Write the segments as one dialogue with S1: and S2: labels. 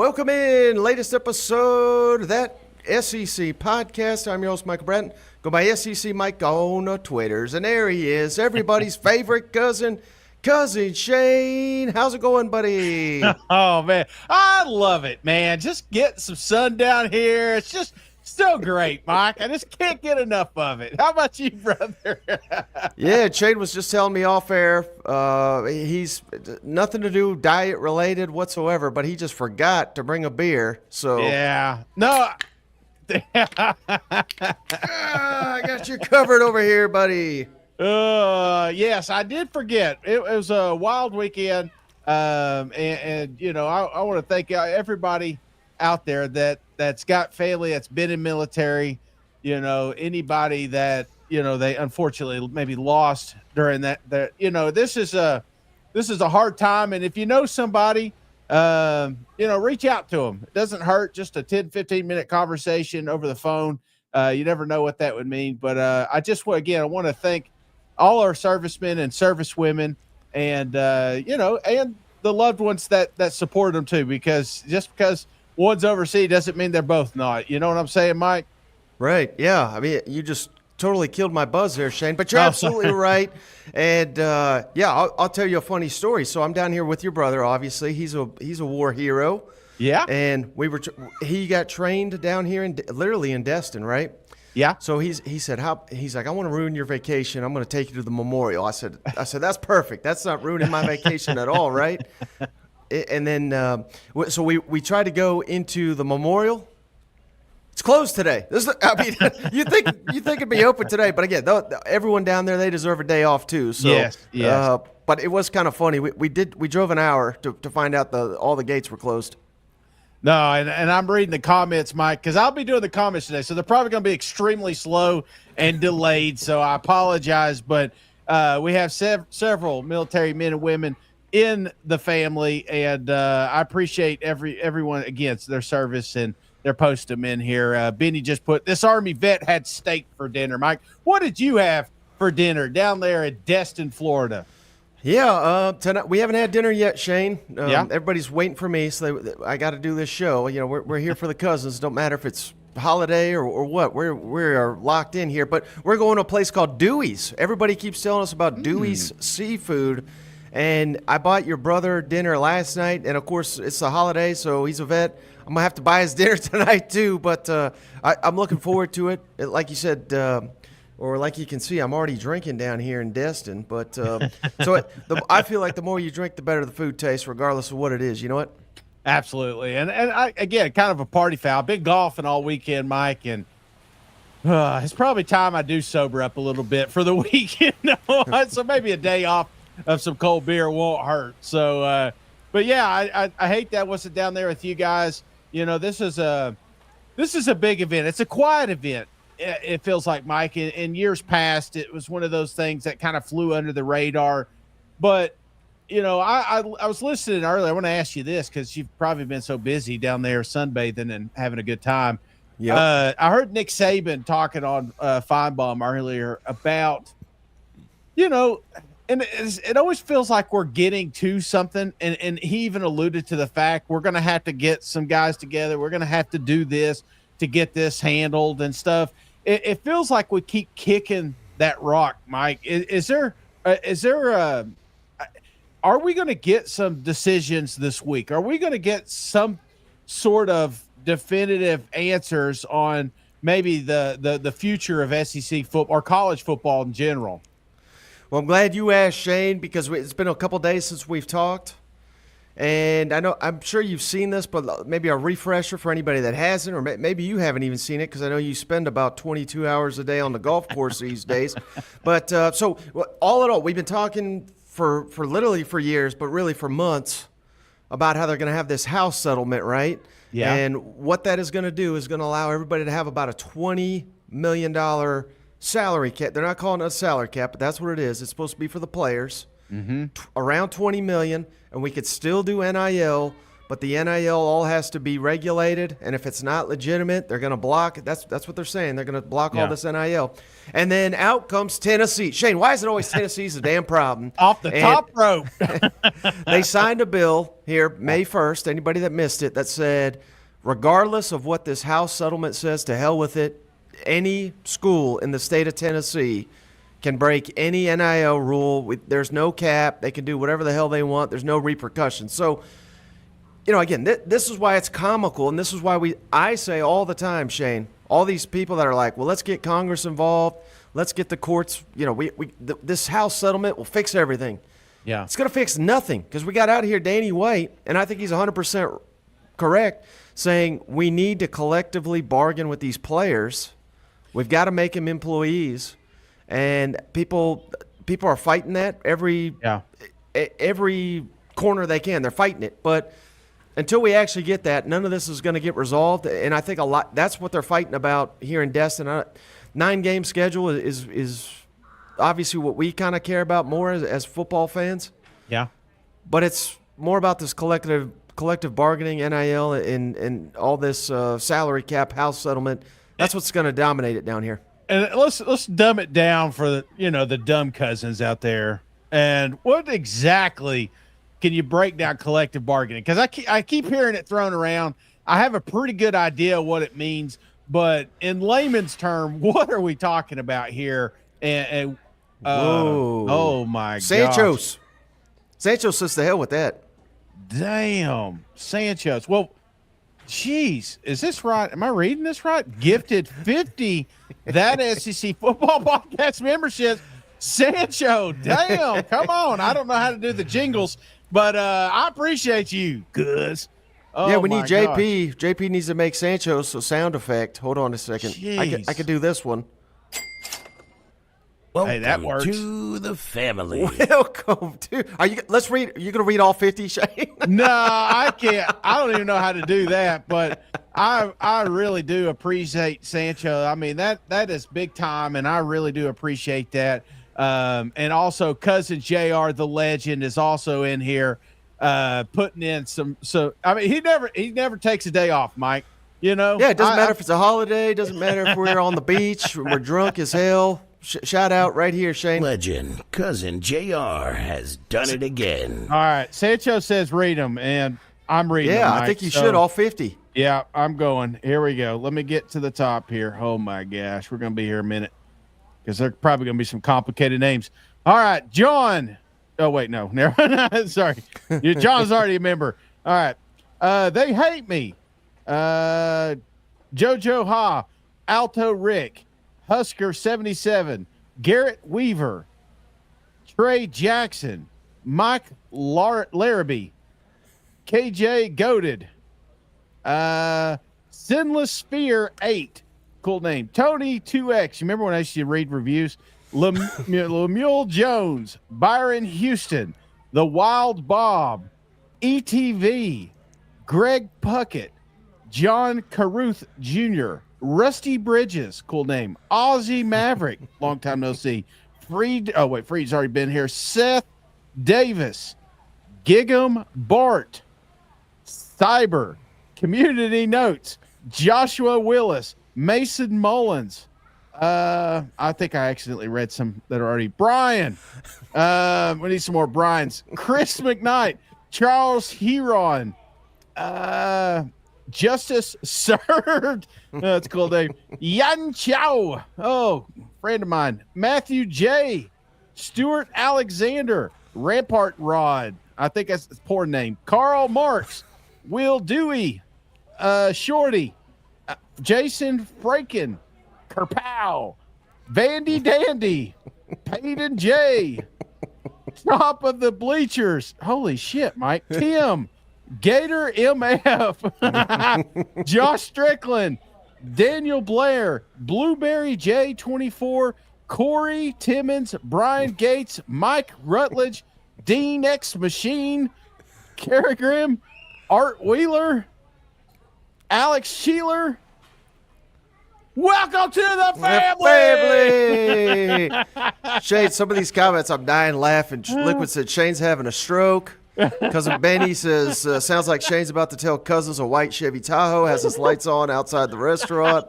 S1: Welcome in, latest episode of that SEC podcast. I'm your host, Michael Bratton. Go by SEC Mike on the Twitters. And there he is, everybody's favorite cousin Shane. How's it going, buddy?
S2: Oh, man. I love it, man. Just getting some sun down here. It's just still great, Mike. I just can't get enough of it. How about you, brother?
S1: Yeah, Shane was just telling me off air. He's nothing to do diet related whatsoever, but he just forgot to bring a beer. So
S2: yeah. No.
S1: I got you covered over here, buddy.
S2: Yes, I did forget. It was a wild weekend. And you know, I want to thank everybody out there that's got family that's been in military, you know, anybody that, you know, they unfortunately maybe lost during that, you know, this is a hard time. And if you know somebody, you know, reach out to them. It doesn't hurt. Just a 10-15 minute conversation over the phone. You never know what that would mean. But I want to thank all our servicemen and servicewomen and, you know, and the loved ones that support them too, because just because one's overseas doesn't mean they're both not. You know what I'm saying, Mike?
S1: Right. Yeah. I mean, you just totally killed my buzz there, Shane, but you're absolutely right. And yeah, I'll tell you a funny story. So I'm down here with your brother. Obviously, he's a war hero.
S2: Yeah.
S1: And he got trained down here literally in Destin, right?
S2: Yeah.
S1: So he said, he's like, I want to ruin your vacation. I'm going to take you to the memorial. I said, that's perfect. That's not ruining my vacation at all, right? And then, so we tried to go into the memorial. It's closed today. You think it'd be open today, but again, everyone down there, they deserve a day off too. So,
S2: yes.
S1: But it was kind of funny. We drove an hour to find out all the gates were closed.
S2: No, and I'm reading the comments, Mike, because I'll be doing the comments today. So they're probably going to be extremely slow and delayed. So I apologize, but we have several military men and women in the family, and I appreciate everyone again their service and their post them in here. Benny just put this Army vet had steak for dinner. Mike, what did you have for dinner down there in Destin, Florida?
S1: Yeah, tonight we haven't had dinner yet, Shane.
S2: Yeah.
S1: Everybody's waiting for me, so I got to do this show. You know, we're here for the cousins. Don't matter if it's holiday or what. We are locked in here, but we're going to a place called Dewey's. Everybody keeps telling us about Dewey's Seafood. And I bought your brother dinner last night, and of course it's a holiday, so he's a vet. I'm gonna have to buy his dinner tonight too, but I'm looking forward to it. Like you said, or like you can see, I'm already drinking down here in Destin. But I feel like the more you drink, the better the food tastes, regardless of what it is. You know what?
S2: Absolutely, and I again kind of a party foul. Been golfing all weekend, Mike, and it's probably time I do sober up a little bit for the weekend. So maybe a day off of some cold beer won't hurt. So, but yeah, I hate that I wasn't down there with you guys. You know, this is a big event. It's a quiet event. It feels like, Mike. In years past, it was one of those things that kind of flew under the radar. But you know, I was listening earlier. I want to ask you this because you've probably been so busy down there sunbathing and having a good time.
S1: Yeah.
S2: I heard Nick Saban talking on Feinbaum earlier about, you know. And it always feels like we're getting to something. And he even alluded to the fact we're going to have to get some guys together. We're going to have to do this to get this handled and stuff. It feels like we keep kicking that rock, Mike. Are we going to get some decisions this week? Are we going to get some sort of definitive answers on maybe the future of SEC football or college football in general?
S1: Well, I'm glad you asked, Shane, because it's been a couple days since we've talked. And I'm sure you've seen this, but maybe a refresher for anybody that hasn't, or maybe you haven't even seen it because I know you spend about 22 hours a day on the golf course these days. But so all in all, we've been talking for literally for years, but really for months about how they're going to have this house settlement, right?
S2: Yeah.
S1: And what that is going to do is going to allow everybody to have about a $20 million salary cap. They're not calling it a salary cap, but that's what it is. It's supposed to be for the players.
S2: Mm-hmm.
S1: Around $20 million, and we could still do NIL, but the NIL all has to be regulated, and if it's not legitimate, they're going to block. That's what they're saying. They're going to block all this NIL. And then out comes Tennessee. Shane, why is it always Tennessee's a damn problem?
S2: Off the top rope.
S1: They signed a bill here May 1st, anybody that missed it, that said, regardless of what this House settlement says, to hell with it, any school in the state of Tennessee can break any NIL rule. There's no cap. They can do whatever the hell they want. There's no repercussions. So, again, this is why it's comical, and this is why I say all the time, Shane, all these people that are like, well, let's get Congress involved. Let's get the courts. This House settlement will fix everything.
S2: Yeah.
S1: It's going to fix nothing because we got out of here Danny White, and I think he's 100% correct, saying we need to collectively bargain with these players. We've got to make them employees, and people are fighting that every corner they can. They're fighting it, but until we actually get that, none of this is going to get resolved. And I think that's what they're fighting about here in Destin. 9-game schedule is obviously what we kind of care about more as football fans.
S2: Yeah,
S1: but it's more about this collective bargaining, NIL, and all this salary cap, house settlement. That's what's going to dominate it down here.
S2: And let's dumb it down for the dumb cousins out there. And what exactly can you break down collective bargaining? Because I keep hearing it thrown around. I have a pretty good idea what it means, but in layman's term, what are we talking about here? And oh my god,
S1: Sancho's says to hell with that.
S2: Damn, Sancho's. Well, geez, is this right? Am I reading this right? Gifted 50 that SEC football podcast membership. Sancho, damn, come on. I don't know how to do the jingles, but I appreciate you, Gus. Oh,
S1: yeah, we need JP.
S2: Gosh.
S1: JP needs to make Sancho's a sound effect. Hold on a second. I could do this one.
S3: Welcome
S2: hey, that works.
S3: to the family.
S1: Welcome to. Let's read. You're gonna read all 50, Shane?
S2: No, I can't. I don't even know how to do that. But I really do appreciate Sancho. I mean that is big time, and I really do appreciate that. And also, cousin JR, the legend, is also in here, putting in some. So I mean, he never takes a day off, Mike. Yeah, it
S1: doesn't matter if it's a holiday. Doesn't matter if we're on the beach. We're drunk as hell. Shout out right here, Shane.
S3: Legend, cousin JR has done it again.
S2: All right, Sancho says read them, and I'm reading them, Mike,
S1: I think you should, all 50.
S2: Yeah, I'm going. Here we go. Let me get to the top here. Oh, my gosh. We're going to be here a minute because there are probably going to be some complicated names. All right, John. Oh, wait, no. Never. Sorry. John's already a member. All right. They hate me. Jojo Ha, Alto Rick, Husker 77, Garrett Weaver, Trey Jackson, Mike Larrabee, KJ Goaded, Sinless Sphere 8, cool name, Tony 2X. You remember when I used to read reviews? Lemuel Jones, Byron Houston, The Wild Bob, ETV, Greg Puckett, John Caruth Jr., Rusty Bridges, cool name, Aussie Maverick, long time no see, Freed's already been here, Seth Davis, Gig'em Bart, Cyber, Community Notes, Joshua Willis, Mason Mullins. I think I accidentally read some that are already. Brian. We need some more Brians. Chris McKnight, Charles Heron, Justice Served. That's a cool name. Yan Chow. Oh, friend of mine. Matthew J. Stuart Alexander. Rampart Rod. I think that's a poor name. Carl Marks. Will Dewey. Shorty. Jason Fraken. Kerpow. Vandy Dandy. Peyton J. Top of the Bleachers. Holy shit, Mike. Tim. Gator MF. Josh Strickland. Daniel Blair. Blueberry J24. Corey Timmons. Brian Gates. Mike Rutledge. Dean X Machine. Carragrim. Art Wheeler. Alex Sheeler. Welcome to the family.
S1: Shane, some of these comments, I'm dying laughing. Liquid said Shane's having a stroke. Cousin Benny says, sounds like Shane's about to tell cousins a white Chevy Tahoe has his lights on outside the restaurant.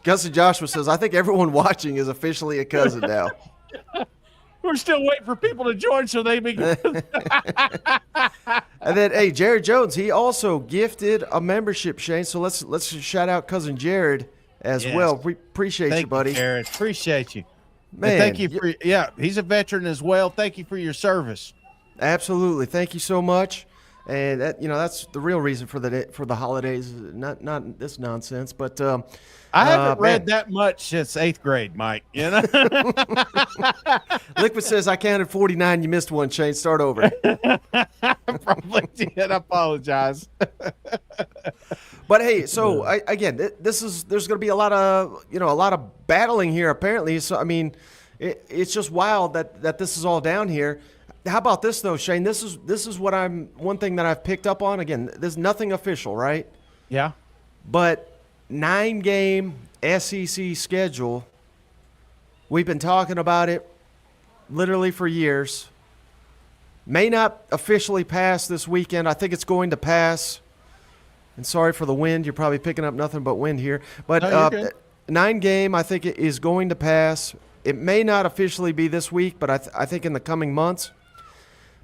S1: Cousin Joshua says, I think everyone watching is officially a cousin now.
S2: We're still waiting for people to join so they be.
S1: And then, hey, Jared Jones, he also gifted a membership, Shane. So let's shout out cousin Jared as well. We appreciate you, buddy.
S2: Jared. Appreciate you.
S1: Man,
S2: and thank you for he's a veteran as well. Thank you for your service.
S1: Absolutely, thank you so much. And that, that's the real reason for the holidays, not this nonsense. But
S2: I haven't read that much since 8th grade, Mike.
S1: Liquid says I counted 49. You missed one, Shane. Start over.
S2: I probably did. I apologize.
S1: But hey, so there's going to be a lot of battling here apparently. So I mean, it's just wild that this is all down here. How about this though, Shane? This is one thing that I've picked up on. Again, there's nothing official, right?
S2: Yeah.
S1: But 9-game SEC schedule. We've been talking about it literally for years. May not officially pass this weekend. I think it's going to pass. And sorry for the wind. You're probably picking up nothing but wind here. But 9-game, I think it is going to pass. It may not officially be this week, but I think in the coming months.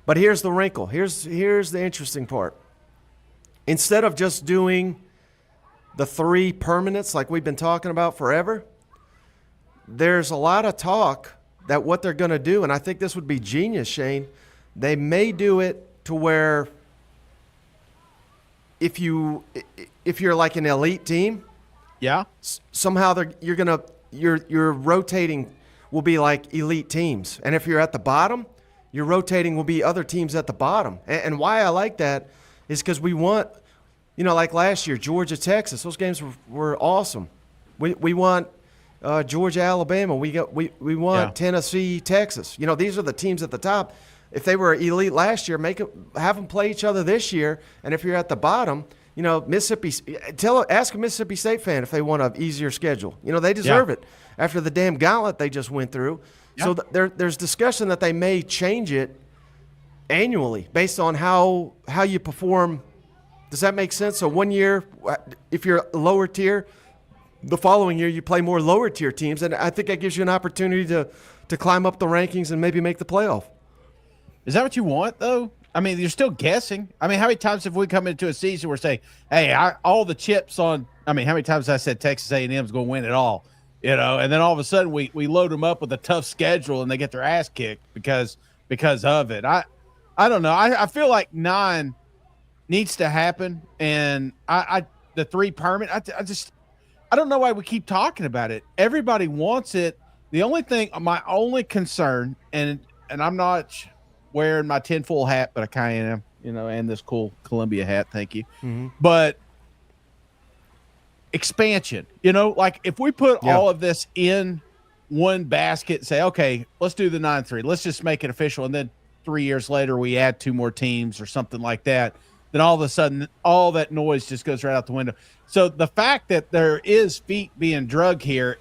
S1: But here's the wrinkle. Here's the interesting part. Instead of just doing the 3 permanents like we've been talking about forever, there's a lot of talk that what they're going to do, and I think this would be genius, Shane, they may do it to where if you're like an elite team, somehow you're rotating will be like elite teams. And if you're at the bottom, your rotating will be other teams at the bottom. And why I like that is because we want, like last year, Georgia, Texas, those games were awesome. We want Georgia, Alabama. We want Tennessee, Texas. These are the teams at the top. If they were elite last year, have them play each other this year. And if you're at the bottom, Mississippi, ask a Mississippi State fan if they want an easier schedule. They deserve it after the damn gauntlet they just went through. So there's discussion that they may change it annually based on how you perform. Does that make sense? So one year, if you're a lower tier, the following year you play more lower tier teams, and I think that gives you an opportunity to climb up the rankings and maybe make the playoff.
S2: Is that what you want, though? I mean, you're still guessing. I mean, how many times have we come into a season where say, hey, all the chips on – I mean, how many times have I said Texas A&M's going to win it all? And then all of a sudden we load them up with a tough schedule and they get their ass kicked because of it. I don't know. I feel like 9 needs to happen, and the 3 permanent. I don't know why we keep talking about it. Everybody wants it. The only thing, my only concern, and I'm not wearing my tinfoil hat, but I kind of am, and this cool Columbia hat. Thank you. Mm-hmm. But expansion, like if we put all of this in one basket and say, okay, let's do the 9-3, let's just make it official. And then 3 years later, we add 2 more teams or something like that. Then all of a sudden, all that noise just goes right out the window. So the fact that there is feet being drug here,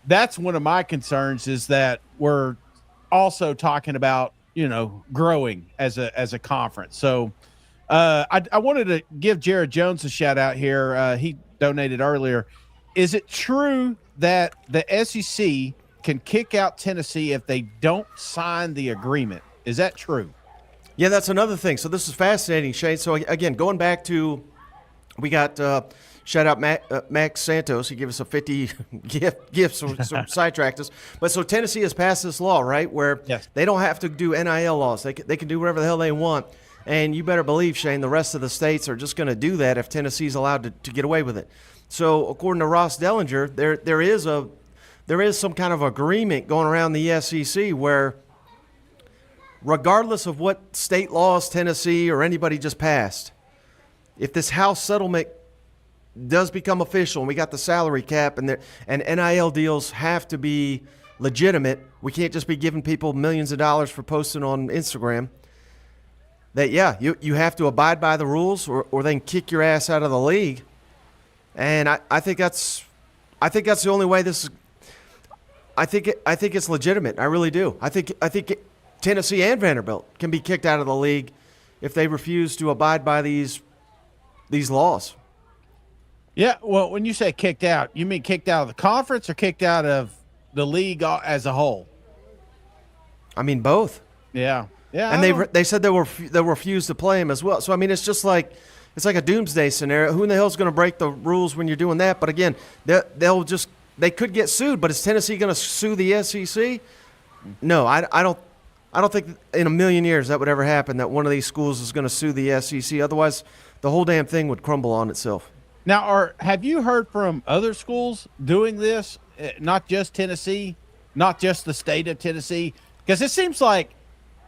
S2: that's one of my concerns, is that we're also talking about, growing as a conference. So I wanted to give Jared Jones a shout out here. He donated earlier. Is it true that the SEC can kick out Tennessee if they don't sign the agreement? Is that true?
S1: Yeah, that's another thing. So this is fascinating, Shane. So again, going back to, we got shout out Max Santos. He gave us a 50 gift, so sidetracked us. But so Tennessee has passed this law, right, where they don't have to do NIL laws. They can do whatever the hell they want. And you better believe, Shane, the rest of the states are just going to do that if Tennessee's allowed to get away with it. So according to Ross Dellinger, there is some kind of agreement going around the SEC where, regardless of what state laws Tennessee or anybody just passed, if this House settlement does become official and we got the salary cap and NIL deals have to be legitimate, we can't just be giving people millions of dollars for posting on Instagram, that you have to abide by the rules or they can kick your ass out of the league. And I think that's the only way this is. I think it's legitimate. I really do. I think Tennessee and Vanderbilt can be kicked out of the league if they refuse to abide by these laws.
S2: Yeah, well, when you say kicked out, you mean kicked out of the conference or kicked out of the league as a whole?
S1: I mean, both.
S2: Yeah, yeah.
S1: And they said they'll refuse to play him as well. So I mean, it's just like it's like a doomsday scenario. Who in the hell is going to break the rules when you're doing that? But again, they could get sued. But is Tennessee going to sue the SEC? No, I don't think in a million years that would ever happen. That one of these schools is going to sue the SEC. Otherwise, the whole damn thing would crumble on itself.
S2: Now, have you heard from other schools doing this? Not just Tennessee, not just the state of Tennessee, because it seems like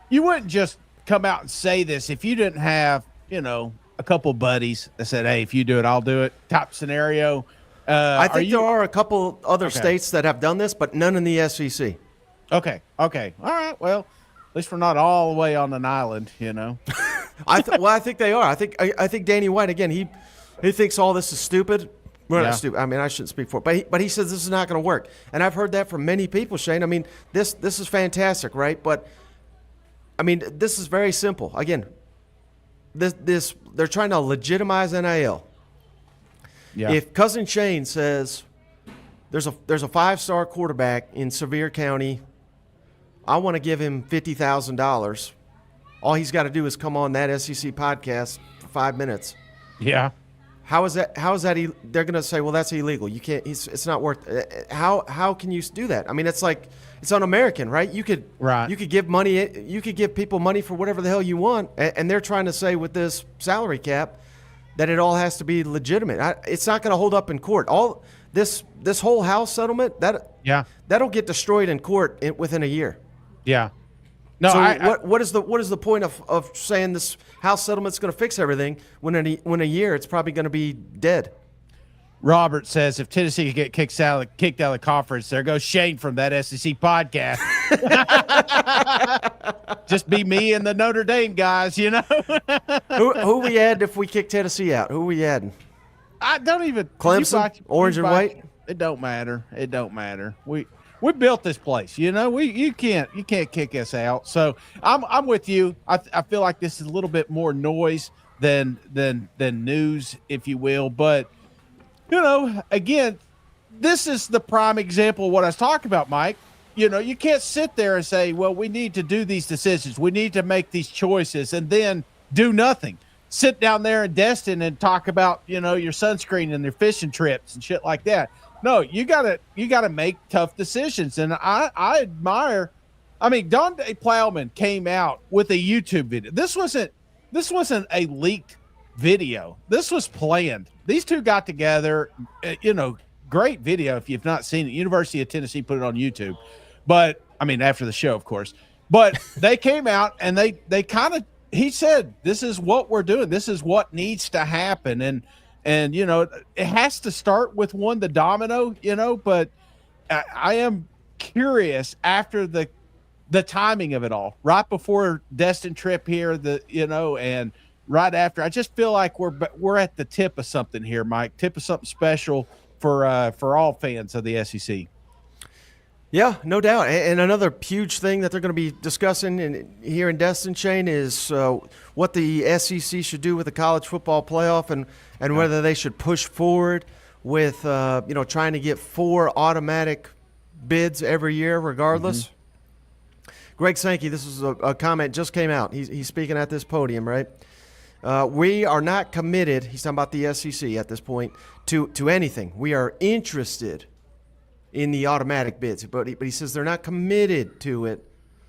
S2: you wouldn't just come out and say this if you didn't have, a couple buddies that said, "Hey, if you do it, I'll do it." Top scenario.
S1: I think there are a couple other states that have done this, but none in the SEC.
S2: Okay. All right. Well, at least we're not all the way on an island,
S1: I think they are. I think Danny White again. He thinks all this is stupid. Well, not stupid. I mean, I shouldn't speak for it, but he says this is not going to work, and I've heard that from many people, Shane. I mean, this is fantastic, right? But I mean, this is very simple. Again, this they're trying to legitimize NIL.
S2: Yeah.
S1: If Cousin Shane says there's a 5-star quarterback in Sevier County, I want to give him $50,000. All he's got to do is come on that SEC podcast for 5 minutes.
S2: Yeah.
S1: How is that? They're going to say, well, that's illegal. You can't. It's not worth. How can you do that? I mean, it's like it's un-American, right? You could give money. You could give people money for whatever the hell you want, and they're trying to say with this salary cap that it all has to be legitimate. It's not going to hold up in court. All this whole House settlement that'll get destroyed in court within a year.
S2: Yeah. No.
S1: So what is the point of saying this House settlement's going to fix everything when a year it's probably going to be dead?
S2: Robert says if Tennessee could get kicked out of the conference, there goes Shane from that SEC podcast. Just be me and the Notre Dame guys,
S1: Who we add if we kick Tennessee out? Who we adding?
S2: I don't even.
S1: Clemson, orange and white.
S2: It don't matter. We built this place, you can't kick us out. So I'm with you. I feel like this is a little bit more noise than news, if you will. But again, this is the prime example of what I was talking about, Mike. You can't sit there and say, well, we need to do these decisions. We need to make these choices and then do nothing. Sit down there in Destin and talk about, your sunscreen and their fishing trips and shit like that. No, you gotta make tough decisions. And I admire, Dante Plowman came out with a YouTube video. This wasn't a leaked video. This was planned. These two got together, great video. If you've not seen it, University of Tennessee put it on YouTube, but after the show, of course, but they came out and he said, this is what we're doing. This is what needs to happen. And it has to start with the domino, but I am curious after the timing of it all, right before Destin trip here, and right after. I just feel like we're at the tip of something here, Mike. Tip of something special for all fans of the SEC.
S1: Yeah, no doubt. And another huge thing that they're going to be discussing here in Destin, Shane, is what the SEC should do with the college football playoff and whether they should push forward with trying to get 4 automatic bids every year regardless. Mm-hmm. Greg Sankey, this is a comment just came out. He's speaking at this podium, right? We are not committed, he's talking about the SEC at this point, to anything. We are interested in the automatic bids, but he says they're not committed to it.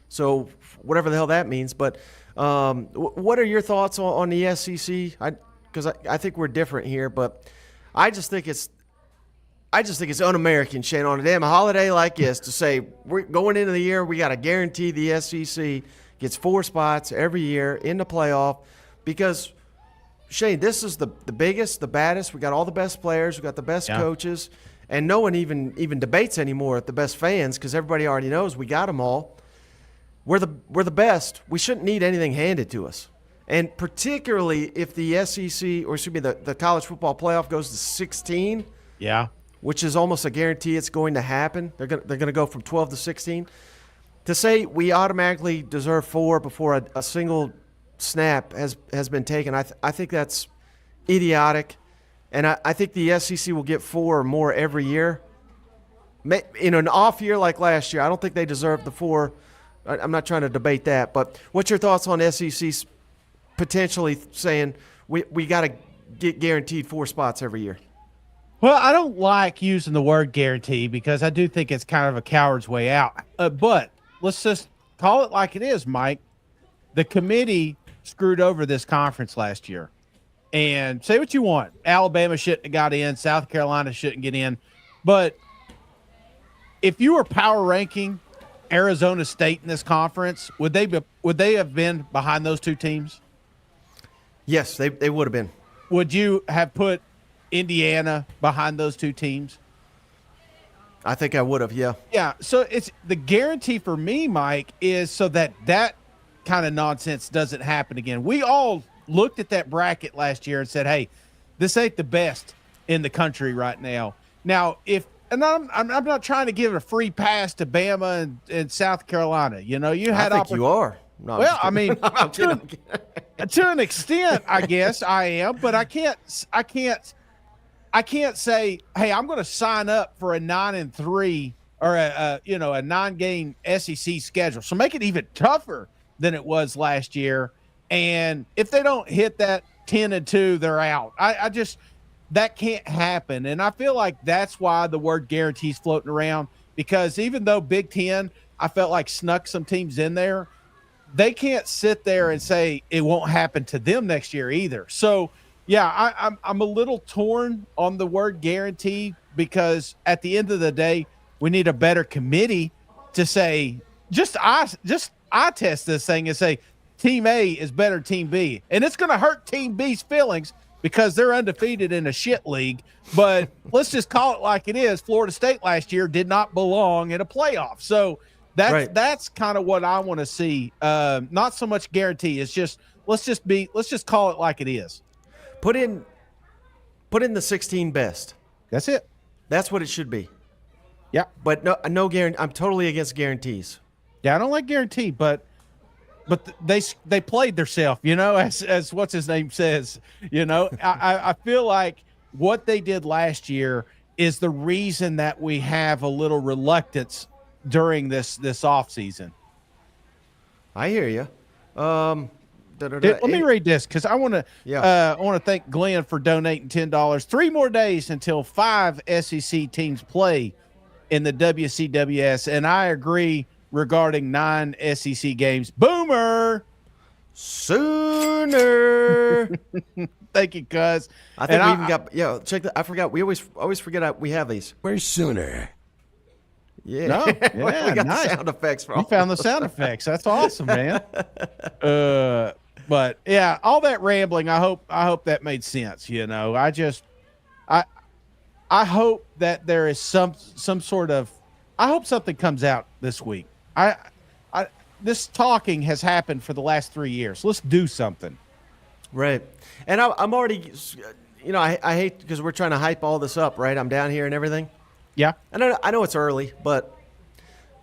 S1: So whatever the hell that means. But what are your thoughts on the SEC? Because I think we're different here, but I just think it's un-American, Shane, on a damn holiday like this to say we're going into the year, we got to guarantee the SEC gets 4 spots every year in the playoff. Because, Shane, this is the biggest, the baddest. We got all the best players. We got the best coaches. And no one even debates anymore at the best fans because everybody already knows we got them all. We're the best. We shouldn't need anything handed to us. And particularly if the SEC, or excuse me, the college football playoff goes to 16. Yeah. Which is almost a guarantee it's going to happen. They're going to go from 12 to 16. to say we automatically deserve 4 before a single snap has been taken, I think that's idiotic. And I think the SEC will get 4 or more every year. In an off year like last year, I don't think they deserve the 4. I'm not trying to debate that. But what's your thoughts on SEC potentially saying we got to get guaranteed 4 spots every year?
S2: Well, I don't like using the word guarantee because I do think it's kind of a coward's way out. But let's just call it like it is, Mike. The committee screwed over this conference last year. And say what you want. Alabama shouldn't have got in. South Carolina shouldn't get in. But if you were power ranking Arizona State in this conference, would they have been behind those 2 teams?
S1: Yes, they would have been.
S2: Would you have put Indiana behind those 2 teams?
S1: I think I would have, yeah.
S2: Yeah, so it's the guarantee for me, Mike, is so that kind of nonsense doesn't happen again. We all looked at that bracket last year and said, hey, this ain't the best in the country right now. Now, I'm not trying to give a free pass to Bama and South Carolina. You know, you had
S1: I think you are. No,
S2: well, I mean,
S1: I'm kidding.
S2: to an extent, I guess I am, but I can't say, hey, I'm going to sign up for a 9-3 or a 9-game SEC schedule. So make it even tougher than it was last year. And if they don't hit that 10-2, they're out. I just that can't happen. And I feel like that's why the word guarantee is floating around, because even though Big Ten, I felt like snuck some teams in there, they can't sit there and say it won't happen to them next year either. So, yeah, I'm a little torn on the word guarantee, because at the end of the day, we need a better committee to say, I test this thing and say Team A is better than Team B. And it's going to hurt Team B's feelings because they're undefeated in a shit league. But let's just call it like it is. Florida State last year did not belong in a playoff. So that's kind of what I want to see. Not so much guarantee. It's just let's just call it like it is.
S1: Put in the 16 best.
S2: That's it.
S1: That's what it should be.
S2: Yeah.
S1: But no guarantee. I'm totally against guarantees.
S2: Yeah, I don't like guarantee, but they played themselves, as what's his name says. I feel like what they did last year is the reason that we have a little reluctance during this off season.
S1: I hear you.
S2: Let me read this, because I want to thank Glenn for donating $10. 3 more days until 5 SEC teams play in the WCWS, and I agree regarding 9 SEC games. Boomer!
S1: Sooner!
S2: Thank you, cuz.
S1: I think we even got check that. I forgot. We always forget we have these.
S3: Where's sooner?
S1: Yeah.
S2: No,
S1: we got
S2: nice.
S1: the sound effects for all.
S2: You found the sound effects. That's awesome, man. But yeah, all that rambling, I hope that made sense. I hope that there is some sort of, I hope something comes out this week. This talking has happened for the last 3 years. Let's do something.
S1: Right. And I'm already, I hate, because we're trying to hype all this up, right? I'm down here and everything.
S2: Yeah.
S1: I know it's early, but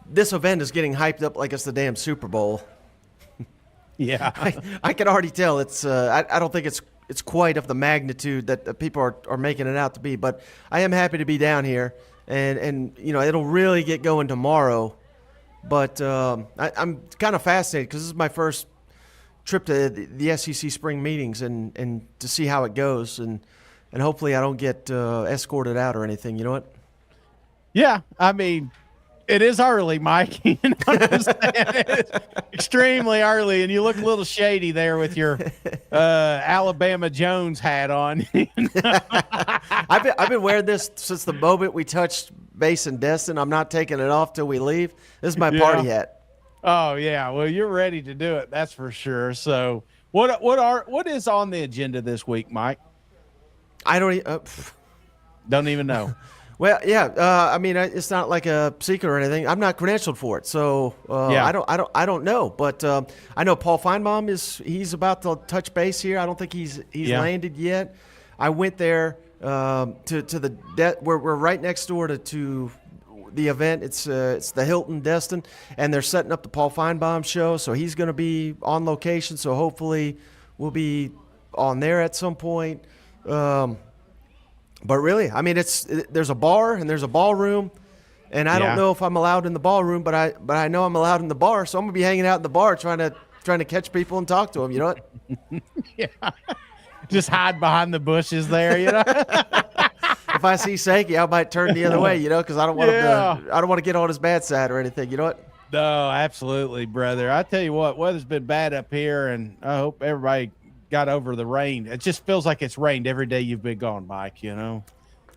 S1: this event is getting hyped up like it's the damn Super Bowl.
S2: Yeah.
S1: I can already tell it's, I don't think it's quite of the magnitude that people are making it out to be, but I am happy to be down here, and it'll really get going tomorrow. But I'm kind of fascinated, because this is my first trip to the SEC spring meetings, and to see how it goes, and hopefully I don't get escorted out or anything. You know what?
S2: Yeah, I mean, it is early, Mike. You know what I'm saying? It's extremely early, and you look a little shady there with your Alabama Jones hat on.
S1: I've been wearing this since the moment we touched base in Destin. I'm not taking it off till we leave. This is my party hat.
S2: Oh yeah, well, you're ready to do it. That's for sure. So what is on the agenda this week, Mike?
S1: I don't
S2: even know.
S1: Well, yeah. I mean, it's not like a secret or anything. I'm not credentialed for it, so I don't know. But I know Paul Feinbaum he's about to touch base here. I don't think he's landed yet. I went there to the we're right next door to the event. It's the Hilton Destin, and they're setting up the Paul Feinbaum show, so he's going to be on location. So hopefully we'll be on there at some point. But really, I mean, there's a bar and there's a ballroom, and I don't know if I'm allowed in the ballroom, but I know I'm allowed in the bar, so I'm gonna be hanging out in the bar trying to catch people and talk to them. You know what?
S2: Yeah. Just hide behind the bushes there, you know.
S1: If I see Sankey, I might turn the other way, you know, because I don't want I don't want to get on his bad side or anything. You know what?
S2: No, absolutely, brother. I tell you what, weather's been bad up here, and I hope everybody got over the rain. It just feels like it's rained every day you've been gone, Mike. You know,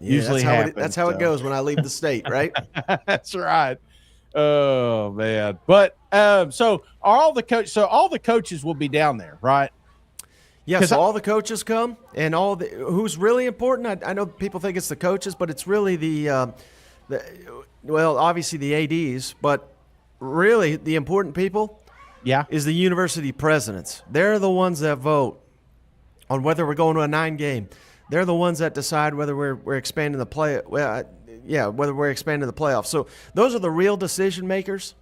S1: Yeah,
S2: usually
S1: that's how it goes when I leave the state, right?
S2: That's right. Oh man, but so all the coaches will be down there, right?
S1: Yeah, so all the coaches come, and who's really important. I know people think it's the coaches, but it's really obviously the ADs, but really the important people is the university presidents. They're the ones that vote on whether we're going to a 9-game. They're the ones that decide whether we're expanding the whether we're expanding the playoffs. So those are the real decision makers,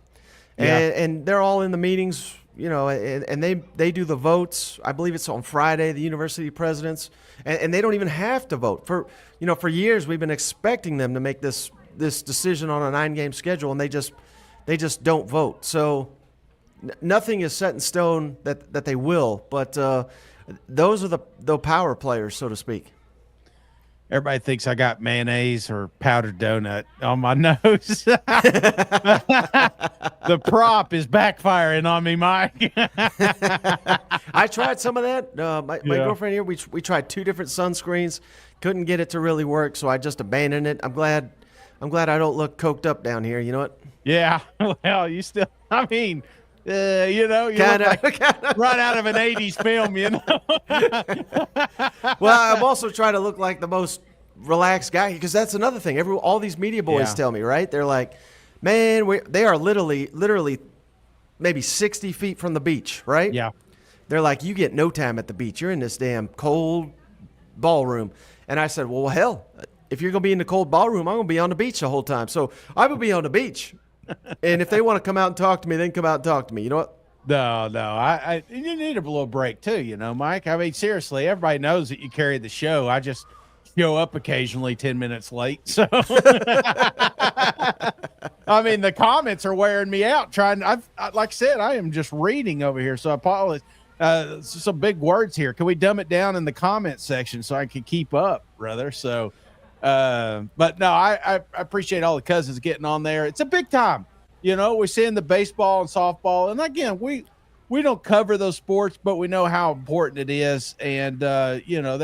S1: and they're all in the meetings. You know, and they do the votes. I believe it's on Friday, the university presidents, and they don't even have to vote. For years we've been expecting them to make this decision on a 9-game schedule, and they just don't vote. So nothing is set in stone that they will, but those are the power players, so to speak.
S2: Everybody thinks I got mayonnaise or powdered donut on my nose. The prop is backfiring on me, Mike.
S1: I tried some of that. My girlfriend here, we tried 2 different sunscreens, couldn't get it to really work, so I just abandoned it. I'm glad I don't look coked up down here. You know what?
S2: Yeah. Well, you still. I mean. You look like right out of an 80s film, you know.
S1: Well, I'm also trying to look like the most relaxed guy, because that's another thing. All these media boys tell me, right? They're like, man, they are literally maybe 60 feet from the beach, right?
S2: Yeah.
S1: They're like, you get no time at the beach. You're in this damn cold ballroom. And I said, well, hell, if you're going to be in the cold ballroom, I'm going to be on the beach the whole time. So I will be on the beach. And if they want to come out and talk to me, then come out and talk to me. You know what?
S2: No. You need a little break too, you know, Mike. I mean, seriously, everybody knows that you carry the show. I just show up occasionally 10 minutes late. So, I mean, the comments are wearing me out. Like I said, I am just reading over here. So I apologize. Some big words here. Can we dumb it down in the comment section so I can keep up, brother? So. But no, I appreciate all the cousins getting on there. It's a big time. You know, we're seeing the baseball and softball. And again, we don't cover those sports, but we know how important it is. And, you know,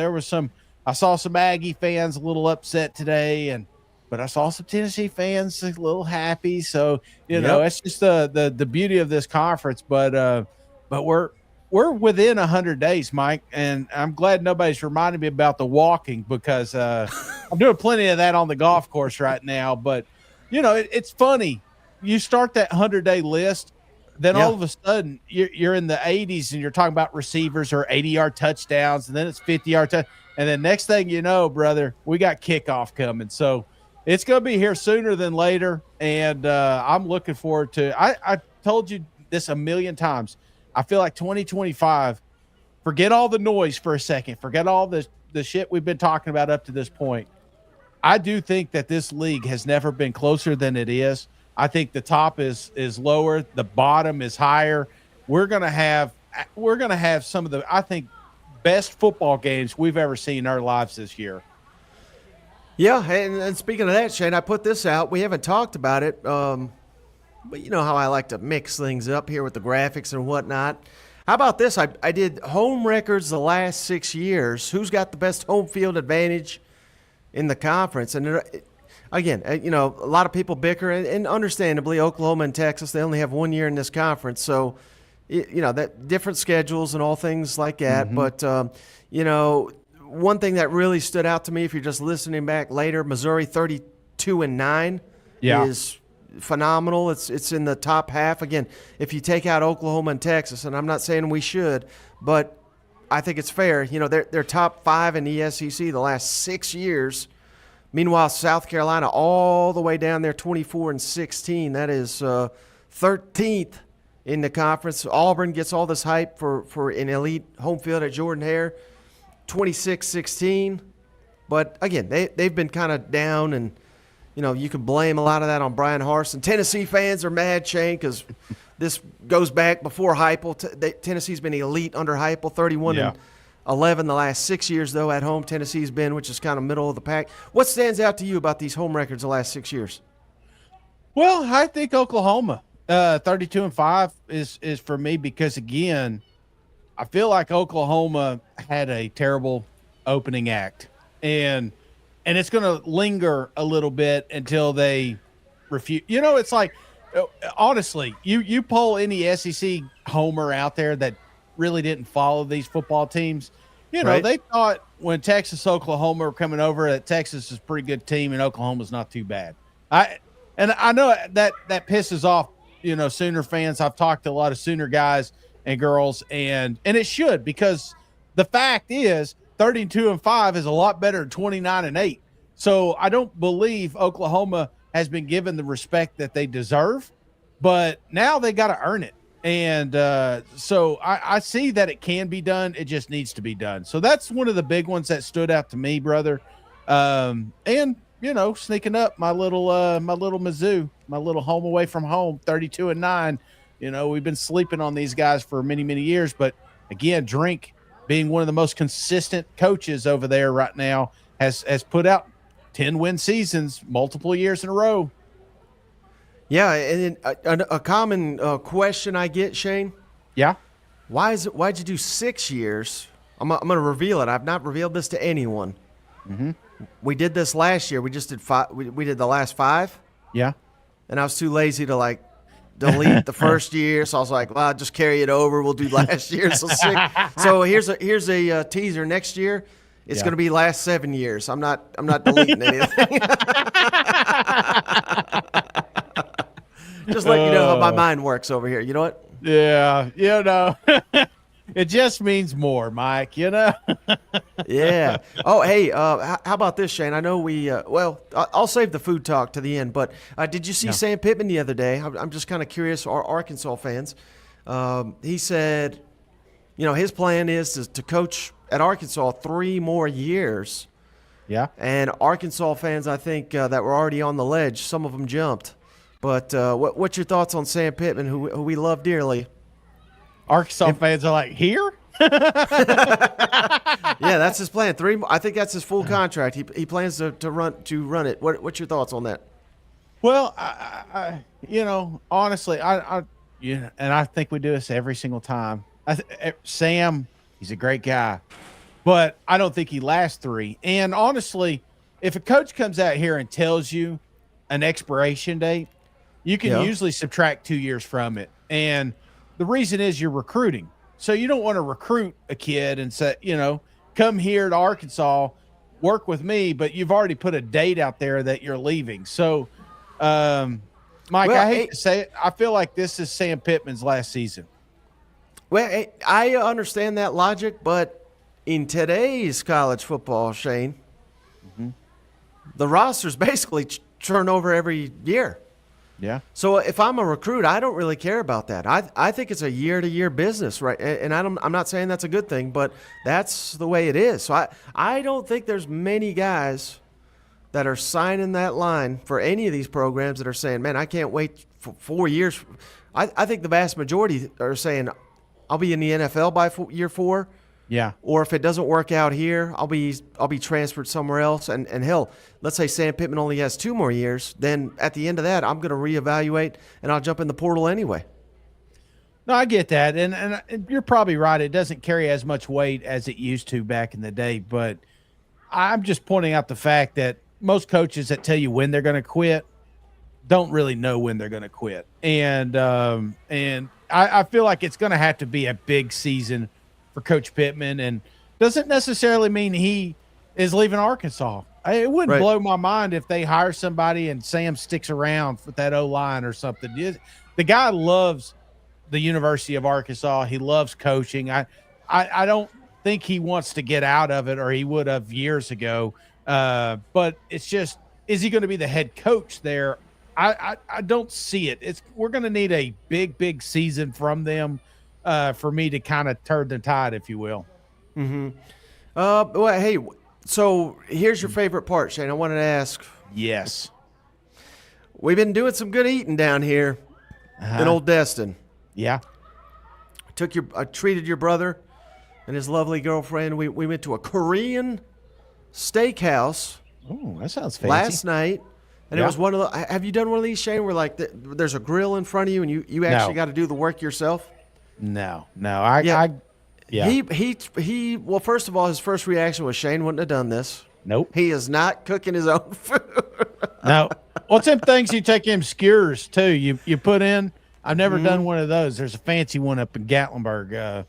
S2: I saw some Aggie fans a little upset today, but I saw some Tennessee fans a little happy. So, you know, it's just the beauty of this conference, but we're within 100 days, Mike, and I'm glad nobody's reminded me about the walking, because I'm doing plenty of that on the golf course right now. But, you know, it's funny. You start that 100-day list, then all of a sudden you're in the 80s and you're talking about receivers or 80-yard touchdowns, and then it's 50-yard touchdowns. And then next thing you know, brother, we got kickoff coming. So it's going to be here sooner than later, and I'm looking forward to – I told you this a million times. I feel like 2025, forget all the noise for a second. Forget all the shit we've been talking about up to this point. I do think that this league has never been closer than it is. I think the top is lower. The bottom is higher. We're going to have some of the, I think, best football games we've ever seen in our lives this year.
S1: Yeah, and speaking of that, Shane, I put this out. We haven't talked about it. But you know how I like to mix things up here with the graphics and whatnot. How about this? I did home records the last 6 years. Who's got the best home field advantage in the conference? And again, you know, a lot of people bicker, and understandably, Oklahoma and Texas, they only have 1 year in this conference. So, you know, that different schedules and all things like that. Mm-hmm. But, you know, one thing that really stood out to me, if you're just listening back later, Missouri 32-9 is phenomenal. It's in the top half. Again, if you take out Oklahoma and Texas, and I'm not saying we should, but I think it's fair. You know, they're top 5 in the SEC the last 6 years. Meanwhile, South Carolina all the way down there, 24-16. That is 13th in the conference. Auburn gets all this hype for an elite home field at Jordan-Hare, 26-16. But again, they've been kind of down, and you can blame a lot of that on Brian Harsin. Tennessee fans are mad, Shane, because this goes back before Heupel. Tennessee's been elite under Heupel, 31-11 the last 6 years, though, at home. Tennessee's been, which is kind of middle of the pack. What stands out to you about these home records the last 6 years?
S2: Well, I think Oklahoma, 32-5 is for me, because again, I feel like Oklahoma had a terrible opening act, and it's going to linger a little bit until they refuse. It's like, honestly, you poll any SEC homer out there that really didn't follow these football teams,
S1: Right.
S2: they thought when Texas, Oklahoma were coming over that Texas is a pretty good team and Oklahoma's not too bad. I know that pisses off, Sooner fans. I've talked to a lot of Sooner guys and girls, and it should, because the fact is 32-5 is a lot better than 29-8. So I don't believe Oklahoma has been given the respect that they deserve, but now they got to earn it. And so I see that it can be done. It just needs to be done. So that's one of the big ones that stood out to me, brother. And sneaking up my little Mizzou, my little home away from home, 32-9. We've been sleeping on these guys for many, many years, but again, Drink being one of the most consistent coaches over there right now has put out 10-win seasons multiple years in a row.
S1: Yeah, and a common question I get, Shane.
S2: Yeah.
S1: Why'd you do 6 years? I'm going to reveal it. I've not revealed this to anyone.
S2: Mm-hmm.
S1: We did this last year. We just did 5. We did the last 5.
S2: Yeah.
S1: And I was too lazy to delete the first year, so I was like, well, I'll just carry it over. We'll do last year. So 6. So here's a teaser. Next year, it's going to be last 7 years. I'm not deleting anything. Just let you know how my mind works over here. You know what?
S2: Yeah. It just means more, Mike,
S1: Yeah. Oh, hey, how about this, Shane? I know I'll save the food talk to the end, but did you see Sam Pittman the other day? I'm just kind of curious, our Arkansas fans. He said, his plan is to coach at Arkansas 3 more years.
S2: Yeah.
S1: And Arkansas fans, I think, that were already on the ledge, some of them jumped. But what's your thoughts on Sam Pittman, who we love dearly?
S2: Arkansas fans are like, here?
S1: Yeah, that's his plan. 3. I think that's his full contract. He plans to run it. What's your thoughts on that?
S2: Well, I honestly, and I think we do this every single time. Sam, he's a great guy, but I don't think he lasts 3. And honestly, if a coach comes out here and tells you an expiration date, you can usually subtract 2 years from it. And the reason is you're recruiting. So you don't want to recruit a kid and say, come here to Arkansas, work with me, but you've already put a date out there that you're leaving. So, Mike, I hate to say it, I feel like this is Sam Pittman's last season.
S1: Well, I understand that logic, but in today's college football, Shane, the rosters basically turn over every year.
S2: Yeah.
S1: So if I'm a recruit, I don't really care about that. I think it's a year-to-year business, right? And I'm not saying that's a good thing, but that's the way it is. So I don't think there's many guys that are signing that line for any of these programs that are saying, man, I can't wait for 4 years. I think the vast majority are saying, I'll be in the NFL by year 4.
S2: Yeah.
S1: Or if it doesn't work out here, I'll be transferred somewhere else. And hell, let's say Sam Pittman only has 2 more years. Then at the end of that, I'm going to reevaluate and I'll jump in the portal anyway.
S2: No, I get that. And you're probably right. It doesn't carry as much weight as it used to back in the day. But I'm just pointing out the fact that most coaches that tell you when they're going to quit don't really know when they're going to quit. And I feel like it's going to have to be a big season for Coach Pittman, and doesn't necessarily mean he is leaving Arkansas. It wouldn't blow my mind if they hire somebody and Sam sticks around with that O-line or something. The guy loves the University of Arkansas. He loves coaching. I don't think he wants to get out of it, or he would have years ago. But it's just, is he going to be the head coach there? I don't see it. We're going to need a big season from them for me to kind of turn the tide, if you will.
S1: Well, hey, so here's your favorite part, Shane. I wanted to ask.
S2: Yes.
S1: We've been doing some good eating down here in old Destin.
S2: Yeah.
S1: I treated your brother and his lovely girlfriend. We went to a Korean steakhouse.
S2: Oh, that sounds fancy.
S1: Last night. And it was one of the. Have you done one of these, Shane, where like there's a grill in front of you and you actually got to do the work yourself?
S2: No.
S1: He well, first of all, his first reaction was Shane wouldn't have done this.
S2: Nope.
S1: He is not cooking his own food.
S2: No. What's them things you take in skewers too? You put in. I've never done one of those. There's a fancy one up in Gatlinburg.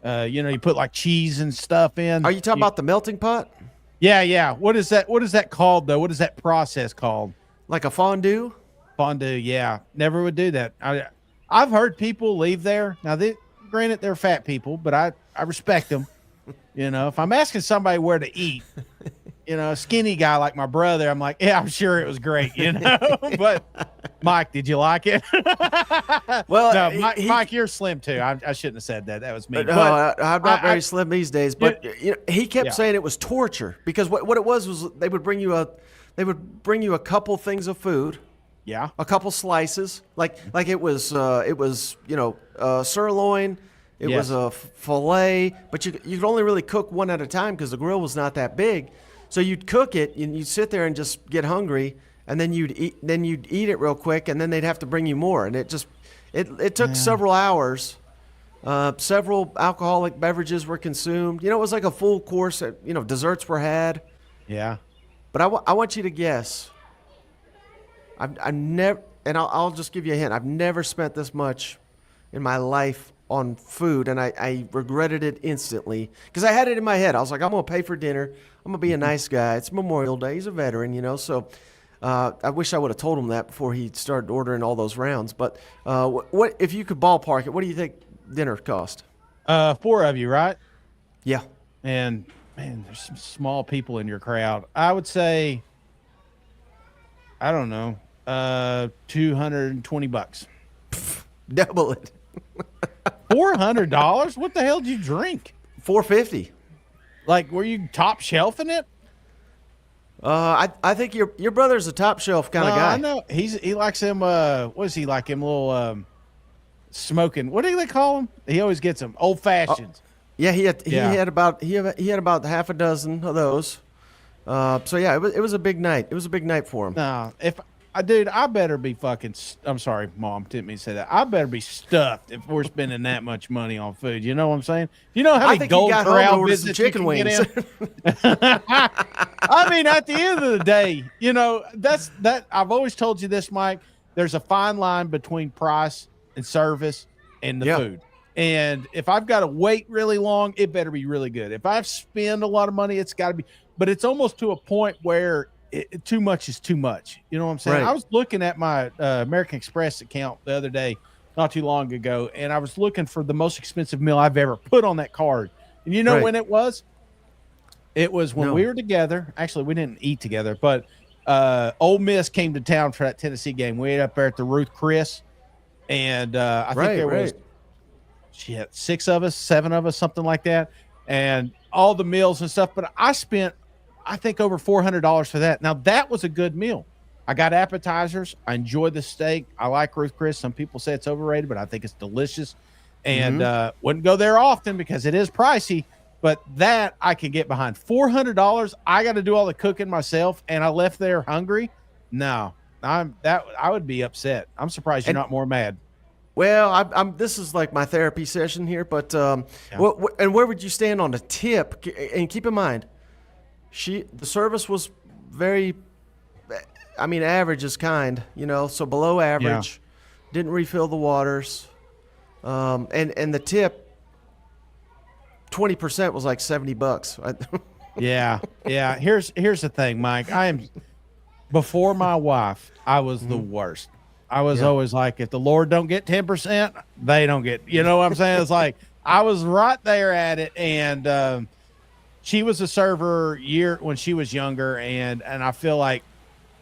S2: You put like cheese and stuff in.
S1: Are you talking about the melting pot?
S2: Yeah. What is that? What is that called though? What is that process called?
S1: Like a fondue?
S2: Fondue, yeah. Never would do that. I've heard people leave there. Now, granted, they're fat people, but I respect them. If I'm asking somebody where to eat, a skinny guy like my brother, I'm like, yeah, I'm sure it was great, But, Mike, did you like it?
S1: Well,
S2: no, Mike, you're slim too. I shouldn't have said that. That was me.
S1: No, I'm not very slim these days. But he kept saying it was torture because what it was they would bring you a couple things of food.
S2: Yeah.
S1: A couple slices. Like it was sirloin. It was a fillet, but you could only really cook one at a time because the grill was not that big. So you'd cook it and you'd sit there and just get hungry, and then you'd eat it real quick, and then they'd have to bring you more, and it took several hours. Several alcoholic beverages were consumed. It was like a full course. Desserts were had.
S2: Yeah.
S1: But I want you to guess. I've never, and I'll just give you a hint. I've never spent this much in my life on food, and I regretted it instantly because I had it in my head. I was like, I'm going to pay for dinner. I'm going to be a nice guy. It's Memorial Day. He's a veteran, so I wish I would have told him that before he started ordering all those rounds. But what if you could ballpark it, what do you think dinner cost?
S2: 4 of you, right?
S1: Yeah.
S2: And, man, there's some small people in your crowd. I would say, I don't know, $220.
S1: Double it.
S2: $400? What the hell did you drink?
S1: $450.
S2: Like, were you top shelfing it?
S1: I think your brother's a top shelf kind of guy.
S2: I know he likes him. What is he like? Him little smoking. What do they call him? He always gets them old fashions.
S1: Yeah, he had about half a dozen of those. So yeah, it was a big night. It was a big night for him.
S2: No, dude, I better be fucking. I'm sorry, Mom, didn't mean to say that. I better be stuffed if we're spending that much money on food. You know what I'm saying? You know how many Gold Corral visits chicken wings? I mean, at the end of the day, that's that. I've always told you this, Mike. There's a fine line between price and service and the food. And if I've got to wait really long, it better be really good. If I spend a lot of money, it's got to be. But it's almost to a point where too much is too much. You know what I'm saying? Right. I was looking at my American Express account the other day, not too long ago, and I was looking for the most expensive meal I've ever put on that card. And you know when it was? It was when we were together. Actually, we didn't eat together, but Ole Miss came to town for that Tennessee game. We ate up there at the Ruth Chris, and I think there was 6 of us, 7 of us, something like that, and all the meals and stuff. But I spent, I think, over $400 for that. Now, that was a good meal. I got appetizers. I enjoyed the steak. I like Ruth Chris. Some people say it's overrated, but I think it's delicious. And wouldn't go there often because it is pricey. But that I can get behind. $400. I got to do all the cooking myself, and I left there hungry. No, I would be upset. I'm surprised you're not more mad.
S1: Well, I'm. This is like my therapy session here, but and where would you stand on the tip? And keep in mind, the service was very, average is kind, so below average. Didn't refill the waters, and the tip, 20% was like $70.
S2: Yeah. Here's the thing, Mike. Before my wife, I was the worst. I was always like, if the Lord don't get 10%, they don't get. You know what I'm saying? It's like I was right there at it, and she was a server when she was younger, and I feel like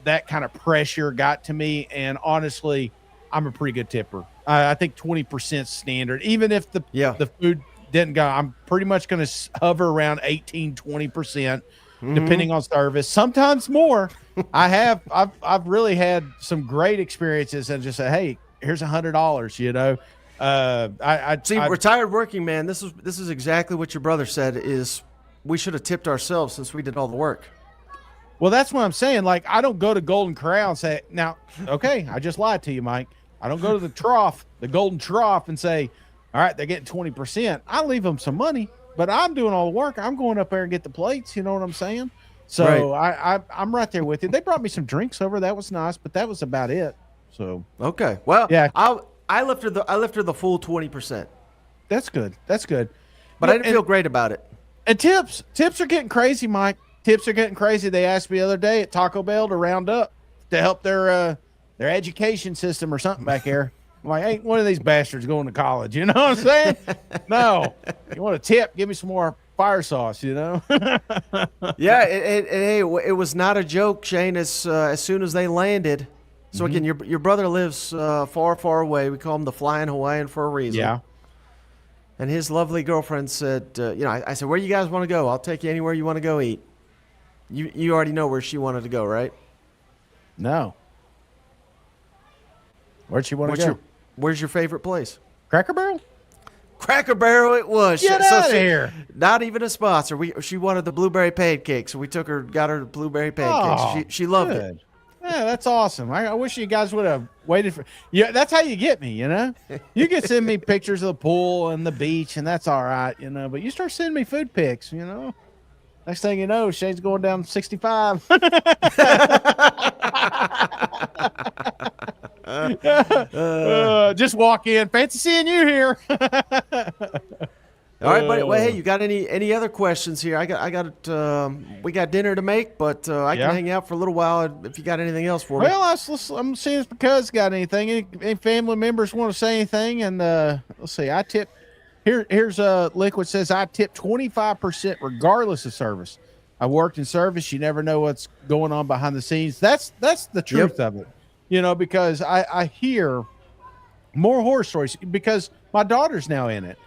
S2: that kind of pressure got to me. And honestly, I'm a pretty good tipper. I think 20% standard. Even if the food didn't go, I'm pretty much going to hover around 18-20%, depending on service. Sometimes more. I've really had some great experiences and just say, hey, here's $100. You know, I
S1: see. Retired working man. This is exactly what your brother said. Is we should have tipped ourselves since we did all the work.
S2: Well, that's what I'm saying. Like, I don't go to Golden Corral and say, now, okay, I just lied to you, Mike. I don't go to the Golden Trough, and say, all right, they're getting 20%. I leave them some money, but I'm doing all the work. I'm going up there and get the plates. You know what I'm saying? So right. I'm right there with you. They brought me some drinks over. That was nice, but that was about it. So
S1: okay, well,
S2: yeah,
S1: I left her the full 20%.
S2: That's good. That's good.
S1: But I didn't feel great about it.
S2: And tips are getting crazy, Mike. Tips are getting crazy. They asked me the other day at Taco Bell to round up to help their education system or something back there. I'm like, ain't one of these bastards going to college. You know what I'm saying? No. You want a tip? Give me some more fire sauce, you know?
S1: Yeah, it was not a joke, Shane, as soon as they landed. So, again, your brother lives far, far away. We call him the Flying Hawaiian for a reason.
S2: Yeah.
S1: And his lovely girlfriend said, I said, where you guys want to go? I'll take you anywhere you want to go eat. You already know where she wanted to go, right?
S2: No. Where'd she want to go?
S1: Where's your favorite place?
S2: Cracker Barrel?
S1: Cracker Barrel it was.
S2: Get out of here.
S1: Not even a sponsor. She wanted the blueberry pancakes, so we got her the blueberry pancakes.
S2: Oh,
S1: she loved it.
S2: Yeah, that's awesome. I wish you guys would have waited for. Yeah, that's how you get me. You know, you can send me pictures of the pool and the beach, and that's all right. You know, but you start sending me food pics. You know, next thing you know, Shane's going down 65. Just walk in. Fancy seeing you here.
S1: All right, buddy. Well, hey, you got any other questions here? We got dinner to make, but I can hang out for a little while if you got anything else for me.
S2: Well, I'm seeing if because got anything. Any family members want to say anything? And let's see. I tip. Here's Liquid says I tip 25% regardless of service. I worked in service. You never know what's going on behind the scenes. That's the truth of it. You know, because I hear more horror stories because my daughter's now in it.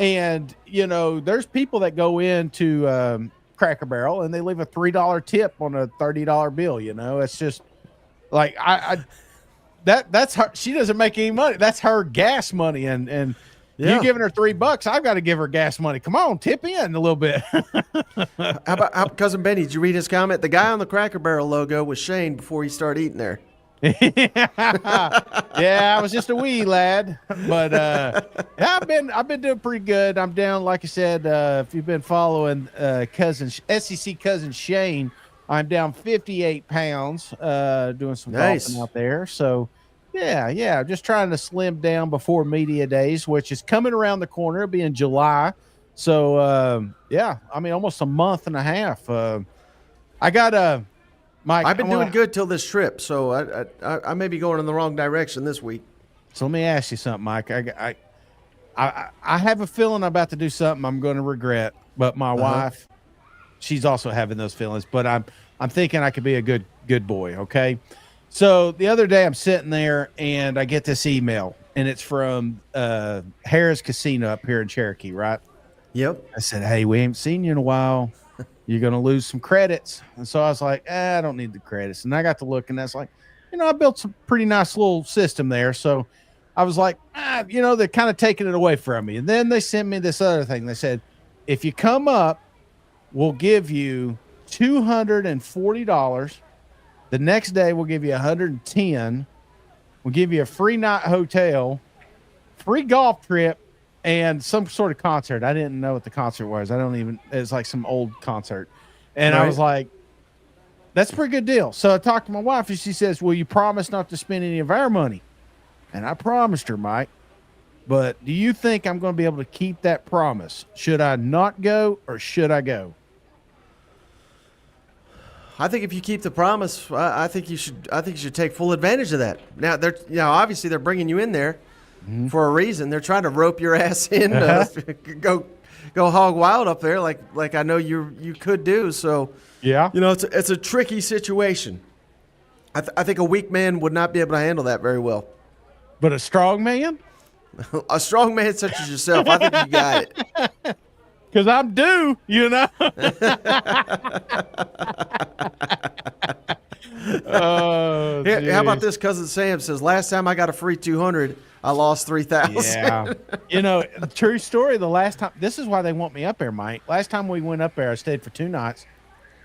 S2: And, you know, there's people that go into Cracker Barrel and they leave a $3 tip on a $30 bill. You know, it's just like that's her. She doesn't make any money. That's her gas money. And you giving her $3, I've got to give her gas money. Come on, tip in a little bit.
S1: How about Cousin Benny? Did you read his comment? The guy on the Cracker Barrel logo was Shane before he started eating there.
S2: Yeah, I was just a wee lad, but I've been doing pretty good. I'm down, like I said. If you've been following SEC cousin Shane, I'm down 58 pounds. Doing some golfing out there. So yeah, just trying to slim down before media days, which is coming around the corner. It'll be in July. So I mean almost a month and a half. I got Mike,
S1: I've been doing good till this trip, so I may be going in the wrong direction this week.
S2: So let me ask you something, Mike. I have a feeling I'm about to do something I'm going to regret, but my wife, she's also having those feelings. But I'm thinking I could be a good boy. Okay, so the other day I'm sitting there and I get this email, and it's from Harris Casino up here in Cherokee, right?
S1: Yep.
S2: I said, hey, we haven't seen you in a while. You're going to lose some credits. And so I was like, I don't need the credits. And I got to look, and that's like, I built some pretty nice little system there. So I was like, they're kind of taking it away from me. And then they sent me this other thing. They said, if you come up, we'll give you $240. The next day, we'll give you $110. We'll give you a free night hotel, free golf trip, and some sort of concert. I didn't know what the concert was. It's like some old concert. And I was like, that's a pretty good deal. So I talked to my wife and she says, will you promise not to spend any of our money? And I promised her, Mike, but do you think I'm going to be able to keep that promise? Should I not go or should I go?
S1: I think if you keep the promise, I think you should take full advantage of that. Now, obviously they're bringing you in there for a reason. They're trying to rope your ass in, go go hog wild up there, like I know you could do. So
S2: Yeah.
S1: it's a tricky situation. I think a weak man would not be able to handle that very well.
S2: But a strong man?
S1: A strong man such as yourself, I think you got it.
S2: Because I'm due, Oh,
S1: How about
S2: geez.
S1: this? Cousin Sam says, last time I got a free 200, I lost 3,000.
S2: Yeah. True story. The last time, this is why they want me up there, Mike. Last time we went up there, I stayed for 2 nights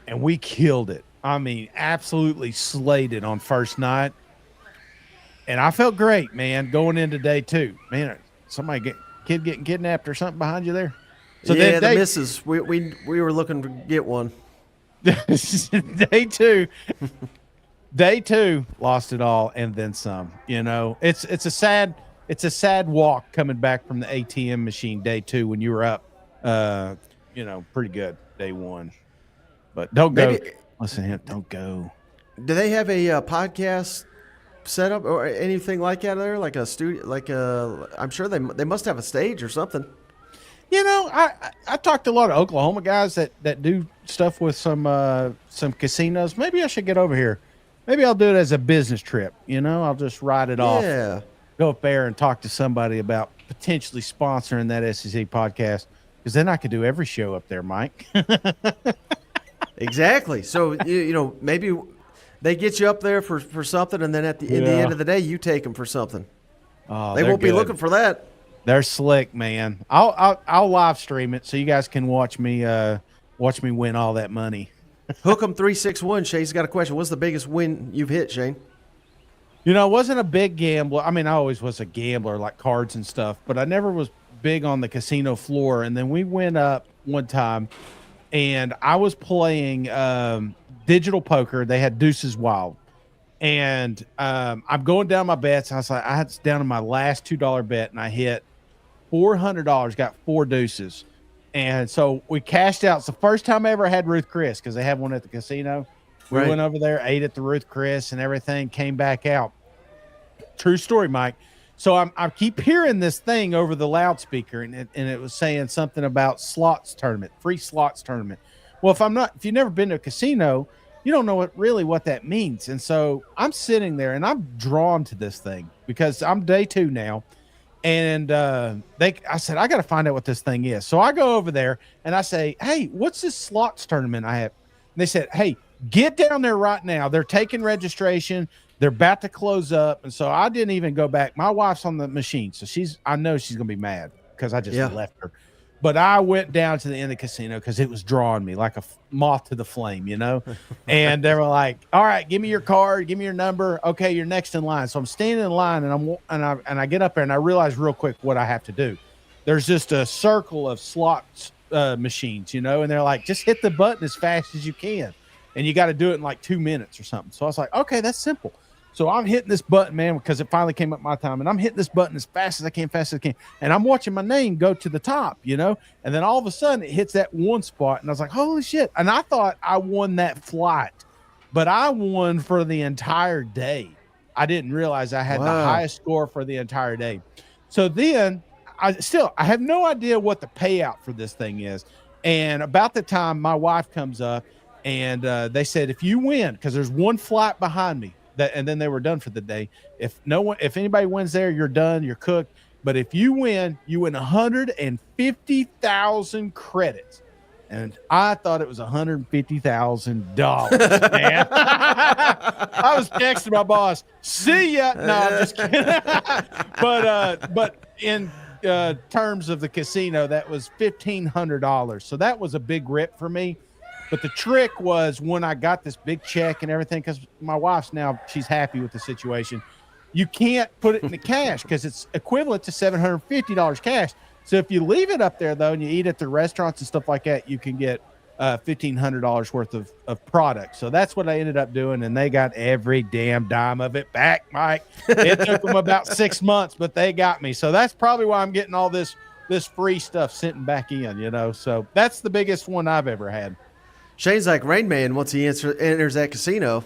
S2: and we killed it. I mean, absolutely slayed it on first night. And I felt great, man, going into day 2. Man, kid getting kidnapped or something behind you there? So
S1: yeah,
S2: then
S1: the missus. We were looking to get one.
S2: day 2. Day 2, lost it all and then some. It's a sad walk coming back from the ATM machine day 2 when you were up, pretty good day 1. But don't go. Listen to him. Don't go.
S1: Do they have a podcast set up or anything like that there? Like a studio? I'm sure they must have a stage or something.
S2: I talked to a lot of Oklahoma guys that do stuff with some casinos. Maybe I should get over here. Maybe I'll do it as a business trip. I'll just ride it off.
S1: Yeah.
S2: Go up there and talk to somebody about potentially sponsoring that SEC podcast, because then I could do every show up there, Mike.
S1: Exactly. So maybe they get you up there for something, and then in the end of the day, you take them for something.
S2: Oh,
S1: they won't be looking for that.
S2: They're slick, man. I'll live stream it so you guys can watch me win all that money.
S1: Hook'em 361. Shane's got a question. What's the biggest win you've hit, Shane?
S2: I wasn't a big gambler. I mean, I always was a gambler, like cards and stuff, but I never was big on the casino floor. And then we went up one time, and I was playing digital poker. They had Deuces Wild. And I'm going down my bets. And I was like, I had down to my last $2 bet, and I hit $400, got 4 deuces. And so we cashed out. It's the first time I ever had Ruth Chris, because they have one at the casino. We went over there, ate at the Ruth Chris and everything, came back out. True story, Mike. So I keep hearing this thing over the loudspeaker, and it was saying something about slots tournament, free slots tournament. Well, if you've never been to a casino, you don't know what that means. And so I'm sitting there and I'm drawn to this thing because I'm day 2 now. And I said, I got to find out what this thing is. So I go over there and I say, hey, what's this slots tournament I have? And they said, hey, get down there right now. They're taking registration. They're about to close up. And so I didn't even go back. My wife's on the machine. So I know she's going to be mad because I just left her. But I went down to the end of the casino because it was drawing me like a moth to the flame, And they were like, all right, give me your card. Give me your number. Okay, you're next in line. So I'm standing in line, and I get up there, and I realize real quick what I have to do. There's just a circle of slots machines, and they're like, just hit the button as fast as you can. And you got to do it in like 2 minutes or something. So I was like, okay, that's simple. So I'm hitting this button, man, because it finally came up my time. And I'm hitting this button as fast as I can. And I'm watching my name go to the top, And then all of a sudden it hits that one spot. And I was like, holy shit. And I thought I won that flight, but I won for the entire day. I didn't realize I had the highest score for the entire day. So then I have no idea what the payout for this thing is. And about the time my wife comes up, and they said, if you win, because there's one flight behind me, and then they were done for the day. If anybody wins there, you're done, you're cooked. But if you win 150,000 credits. And I thought it was $150,000, man. I was texting my boss, see ya. No, I'm just kidding. But in terms of the casino, that was $1,500. So that was a big rip for me. But the trick was when I got this big check and everything, because my wife's she's happy with the situation. You can't put it in the cash because it's equivalent to $750 cash. So if you leave it up there, though, and you eat at the restaurants and stuff like that, you can get $1,500 worth of product. So that's what I ended up doing, and they got every damn dime of it back, Mike. It took them about 6 months, but they got me. So that's probably why I'm getting all this free stuff sitting back in, So that's the biggest one I've ever had.
S1: Shane's like Rain Man once he enters that casino.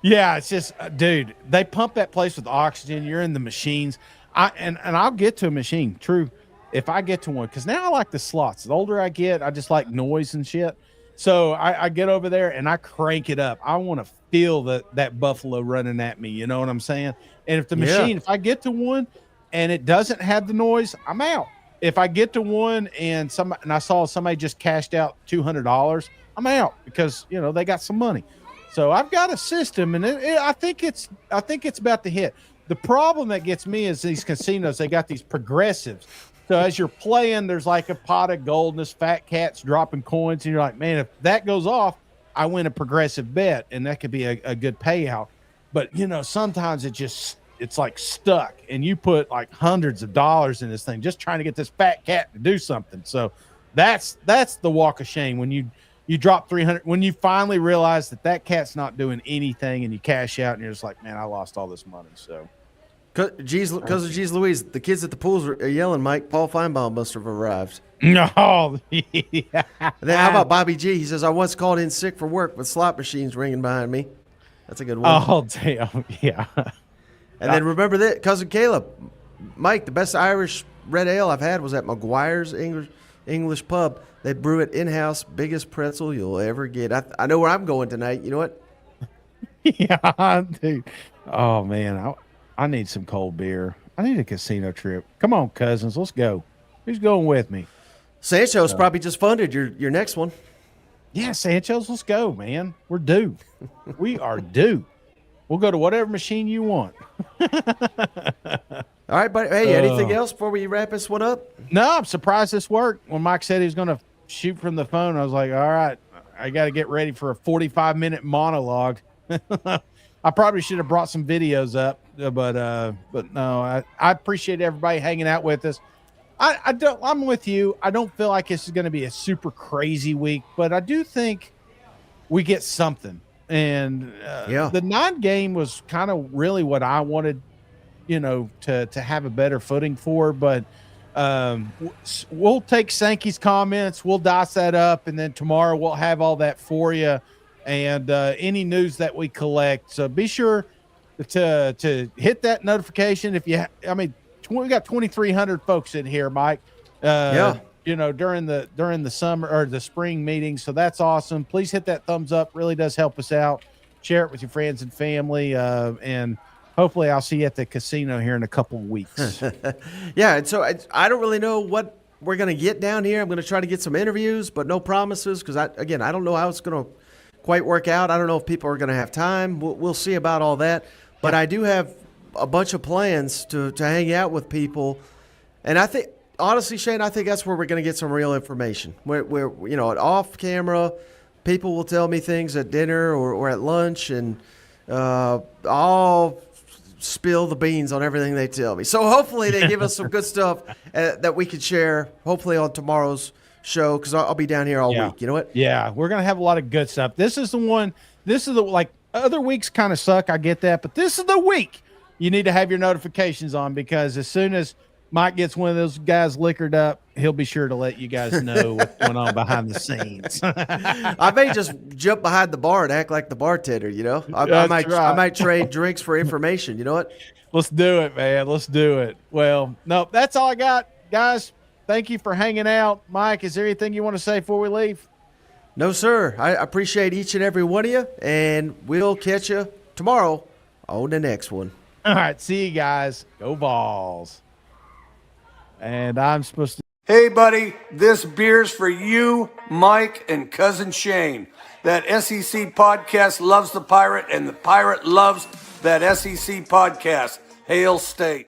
S2: Yeah, it's just, dude, they pump that place with oxygen. You're in the machines. And I'll get to a machine. True. if I get to one, because now I like the slots. The older I get, I just like noise and shit. So I get over there and I crank it up. I want to feel that buffalo running at me. You know what I'm saying? And if the machine, if I get to one and it doesn't have the noise, I'm out. If I get to one and I saw somebody just cashed out $200, I'm out because they got some money. So I've got a system, and I think it's about to hit. The problem that gets me is these casinos. They got these progressives. So as you're playing, there's like a pot of gold, and this fat cat's dropping coins, and you're like, man, if that goes off, I win a progressive bet, and that could be a good payout. But sometimes it's like stuck, and you put like hundreds of dollars in this thing just trying to get this fat cat to do something. So that's the walk of shame when you drop 300, when you finally realize that cat's not doing anything, and you cash out, and you're just like, man, I lost all this money. So.
S1: Because of Jeez Louise, the kids at the pools are yelling, Mike, Paul Feinbaum must have arrived.
S2: No. Yeah.
S1: And then how about Bobby G? He says, I once called in sick for work with slot machines ringing behind me. That's a good one.
S2: Oh, damn. Yeah.
S1: And then remember that, Cousin Caleb, Mike, the best Irish red ale I've had was at McGuire's English Pub. They brew it in-house, biggest pretzel you'll ever get. I know where I'm going tonight. You know what?
S2: Yeah, dude. Oh, man. I need some cold beer. I need a casino trip. Come on, cousins. Let's go. Who's going with me?
S1: Sancho's probably just funded your next one.
S2: Yeah, Sancho's. Let's go, man. We're due. We are due. We'll go to whatever machine you want.
S1: All right, buddy. Hey, anything else before we wrap this one up?
S2: No, I'm surprised this worked. When Mike said he was going to shoot from the phone, I was like, all right, I got to get ready for a 45-minute monologue. I probably should have brought some videos up, but no, I appreciate everybody hanging out with us. I'm with you. I don't feel like this is going to be a super crazy week, but I do think we get something. And the 9 game was kind of really what I wanted, to have a better footing for. But we'll take Sankey's comments, we'll dice that up, and then tomorrow we'll have all that for you. And any news that we collect. So be sure to hit that notification. If you, we got 2,300 folks in here, Mike. During the summer or the spring meetings. So that's awesome. Please hit that thumbs up. Really does help us out. Share it with your friends and family. And hopefully I'll see you at the casino here in a couple of weeks.
S1: Yeah. And so I don't really know what we're going to get down here. I'm going to try to get some interviews, but no promises. Cause I don't know how it's going to quite work out. I don't know if people are going to have time. We'll see about all that. But I do have a bunch of plans to hang out with people. And I think, honestly, Shane, I think that's where we're going to get some real information. Where off camera, people will tell me things at dinner or at lunch, and I'll spill the beans on everything they tell me. So hopefully they give us some good stuff that we can share, hopefully on tomorrow's show, because I'll be down here all week. You know what?
S2: Yeah, we're going to have a lot of good stuff. This is the other weeks kind of suck. I get that. But this is the week you need to have your notifications on, because as soon as Mike gets one of those guys liquored up, he'll be sure to let you guys know what's going on behind the scenes.
S1: I may just jump behind the bar and act like the bartender, I might trade drinks for information. You know what?
S2: Let's do it, man. Let's do it. Well, no, that's all I got. Guys, thank you for hanging out. Mike, is there anything you want to say before we leave?
S1: No, sir. I appreciate each and every one of you, and we'll catch you tomorrow on the next one.
S2: All right. See you guys. Go Vols. And I'm supposed to.
S4: Hey, buddy, this beer's for you, Mike, and Cousin Shane. That SEC podcast loves the Pirate, and the Pirate loves that SEC podcast. Hail State.